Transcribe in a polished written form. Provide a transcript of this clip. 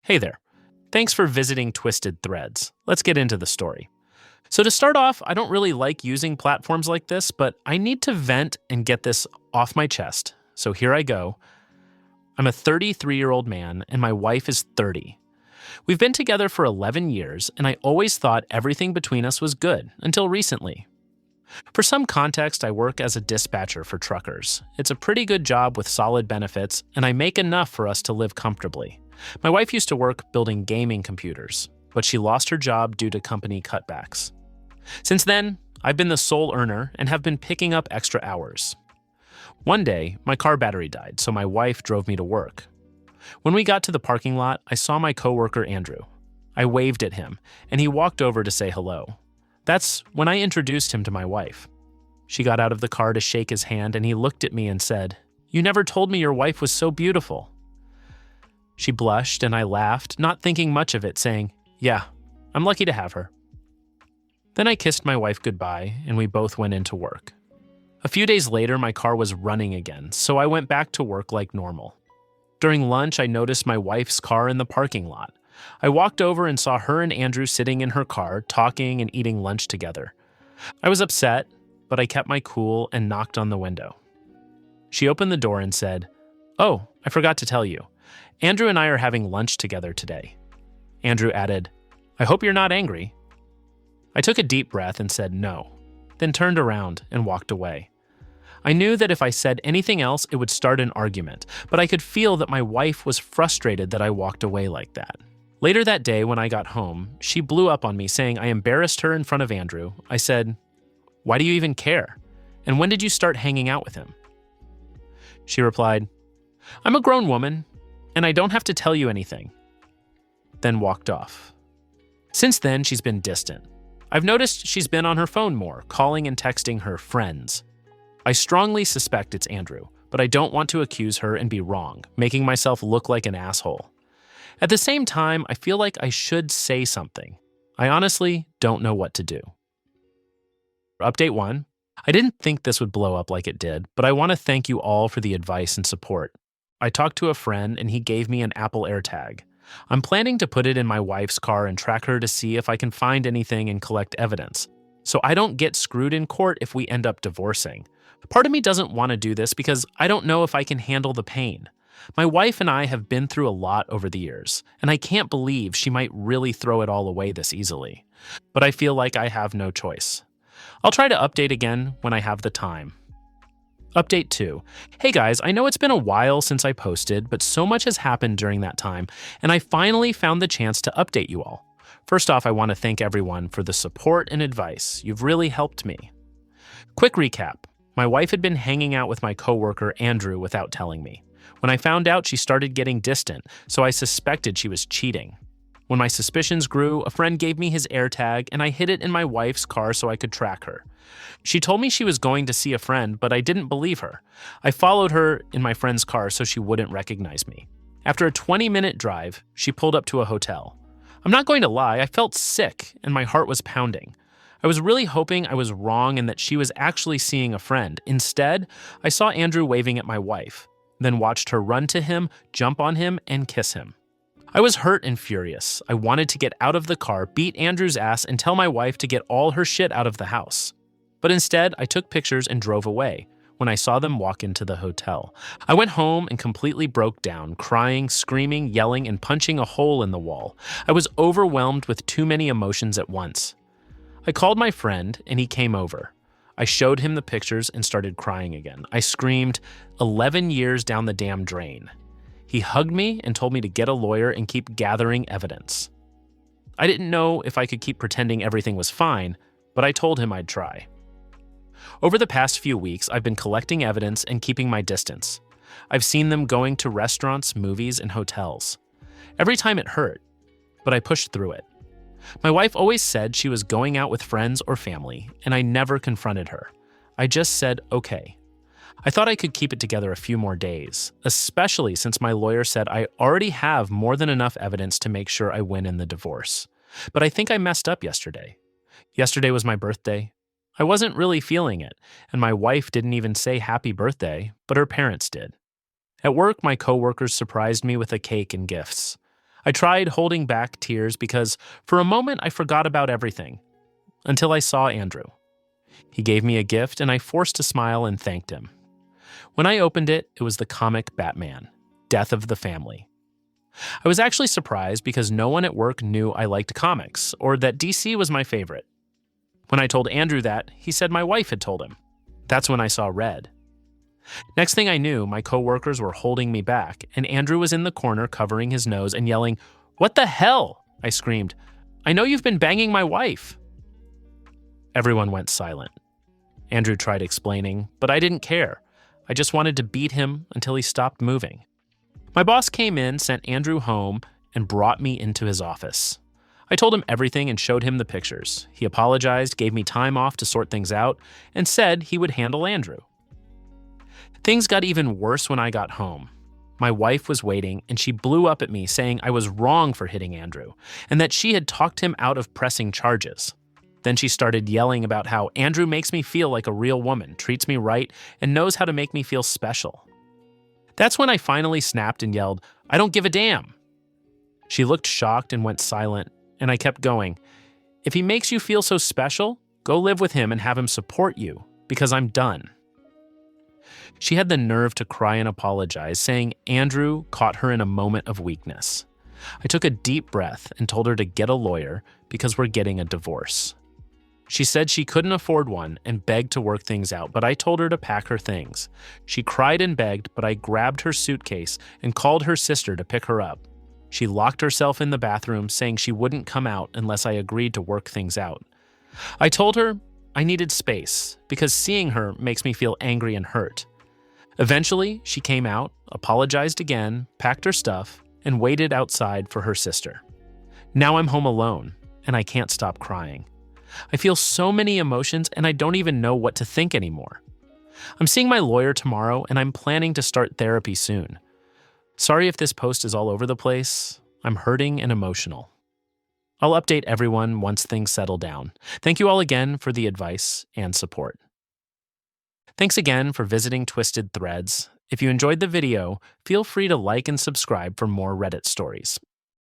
Hey there. Thanks for visiting Twisted Threads. Let's get into the story. So, to start off, I don't really like using platforms like this, but I need to vent and get this off my chest. So, here I go. I'm a 33-year-old man, and my wife is 30. We've been together for 11 years, and I always thought everything between us was good until recently. For some context, I work as a dispatcher for truckers. It's a pretty good job with solid benefits, and I make enough for us to live comfortably. My wife used to work building gaming computers, but she lost her job due to company cutbacks. Since then, I've been the sole earner and have been picking up extra hours. One day, my car battery died, so my wife drove me to work. When we got to the parking lot, I saw my coworker Andrew. I waved at him, and he walked over to say hello. That's when I introduced him to my wife. She got out of the car to shake his hand, and he looked at me and said, "You never told me your wife was so beautiful." She blushed, and I laughed, not thinking much of it, saying, "Yeah, I'm lucky to have her." Then I kissed my wife goodbye, and we both went into work. A few days later, my car was running again, so I went back to work like normal. During lunch, I noticed my wife's car in the parking lot. I walked over and saw her and Andrew sitting in her car, talking and eating lunch together. I was upset, but I kept my cool and knocked on the window. She opened the door and said, "Oh, I forgot to tell you. Andrew and I are having lunch together today." Andrew added, "I hope you're not angry." I took a deep breath and said no, then turned around and walked away. I knew that if I said anything else, it would start an argument, but I could feel that my wife was frustrated that I walked away like that. Later that day, when I got home, she blew up on me saying I embarrassed her in front of Andrew. I said, "Why do you even care? And when did you start hanging out with him?" She replied, "I'm a grown woman, and I don't have to tell you anything," then walked off. Since then, she's been distant. I've noticed she's been on her phone more, calling and texting her friends. I strongly suspect it's Andrew, but I don't want to accuse her and be wrong, making myself look like an asshole. At the same time, I feel like I should say something. I honestly don't know what to do. Update 1. I didn't think this would blow up like it did, but I want to thank you all for the advice and support. I talked to a friend and he gave me an Apple AirTag. I'm planning to put it in my wife's car and track her to see if I can find anything and collect evidence, so I don't get screwed in court if we end up divorcing. Part of me doesn't want to do this because I don't know if I can handle the pain. My wife and I have been through a lot over the years, and I can't believe she might really throw it all away this easily. But I feel like I have no choice. I'll try to update again when I have the time. Update 2. Hey guys, I know it's been a while since I posted, but so much has happened during that time, and I finally found the chance to update you all. First off, I want to thank everyone for the support and advice. You've really helped me. Quick recap. My wife had been hanging out with my coworker Andrew without telling me. When I found out, she started getting distant, so I suspected she was cheating. When my suspicions grew, a friend gave me his AirTag and I hid it in my wife's car so I could track her. She told me she was going to see a friend, but I didn't believe her. I followed her in my friend's car so she wouldn't recognize me. After a 20-minute drive, she pulled up to a hotel. I'm not going to lie, I felt sick and my heart was pounding. I was really hoping I was wrong and that she was actually seeing a friend. Instead, I saw Andrew waving at my wife, then watched her run to him, jump on him, and kiss him. I was hurt and furious. I wanted to get out of the car, beat Andrew's ass, and tell my wife to get all her shit out of the house. But instead, I took pictures and drove away when I saw them walk into the hotel. I went home and completely broke down, crying, screaming, yelling, and punching a hole in the wall. I was overwhelmed with too many emotions at once. I called my friend, and he came over. I showed him the pictures and started crying again. I screamed, 11 years down the damn drain. He hugged me and told me to get a lawyer and keep gathering evidence. I didn't know if I could keep pretending everything was fine, but I told him I'd try. Over the past few weeks, I've been collecting evidence and keeping my distance. I've seen them going to restaurants, movies, and hotels. Every time it hurt, but I pushed through it. My wife always said she was going out with friends or family, and I never confronted her. I just said, okay. I thought I could keep it together a few more days, especially since my lawyer said I already have more than enough evidence to make sure I win in the divorce. But I think I messed up yesterday. Yesterday was my birthday. I wasn't really feeling it, and my wife didn't even say happy birthday, but her parents did. At work, my coworkers surprised me with a cake and gifts. I tried holding back tears because for a moment I forgot about everything until I saw Andrew. He gave me a gift and I forced a smile and thanked him. When I opened it, it was the comic Batman, Death of the Family. I was actually surprised because no one at work knew I liked comics or that DC was my favorite. When I told Andrew that, he said my wife had told him. That's when I saw red. Next thing I knew, my coworkers were holding me back, and Andrew was in the corner covering his nose and yelling, "What the hell?" I screamed. "I know you've been banging my wife." Everyone went silent. Andrew tried explaining, but I didn't care. I just wanted to beat him until he stopped moving. My boss came in, sent Andrew home, and brought me into his office. I told him everything and showed him the pictures. He apologized, gave me time off to sort things out, and said he would handle Andrew. Things got even worse when I got home. My wife was waiting, and she blew up at me saying I was wrong for hitting Andrew, and that she had talked him out of pressing charges. Then she started yelling about how Andrew makes me feel like a real woman, treats me right, and knows how to make me feel special. That's when I finally snapped and yelled, "I don't give a damn." She looked shocked and went silent, and I kept going. "If he makes you feel so special, go live with him and have him support you, because I'm done." She had the nerve to cry and apologize, saying Andrew caught her in a moment of weakness. I took a deep breath and told her to get a lawyer because we're getting a divorce. She said she couldn't afford one and begged to work things out, but I told her to pack her things. She cried and begged, but I grabbed her suitcase and called her sister to pick her up. She locked herself in the bathroom, saying she wouldn't come out unless I agreed to work things out. I told her I needed space because seeing her makes me feel angry and hurt. Eventually, she came out, apologized again, packed her stuff, and waited outside for her sister. Now I'm home alone, and I can't stop crying. I feel so many emotions, and I don't even know what to think anymore. I'm seeing my lawyer tomorrow, and I'm planning to start therapy soon. Sorry if this post is all over the place. I'm hurting and emotional. I'll update everyone once things settle down. Thank you all again for the advice and support. Thanks again for visiting Twisted Threads. If you enjoyed the video, feel free to like and subscribe for more Reddit stories.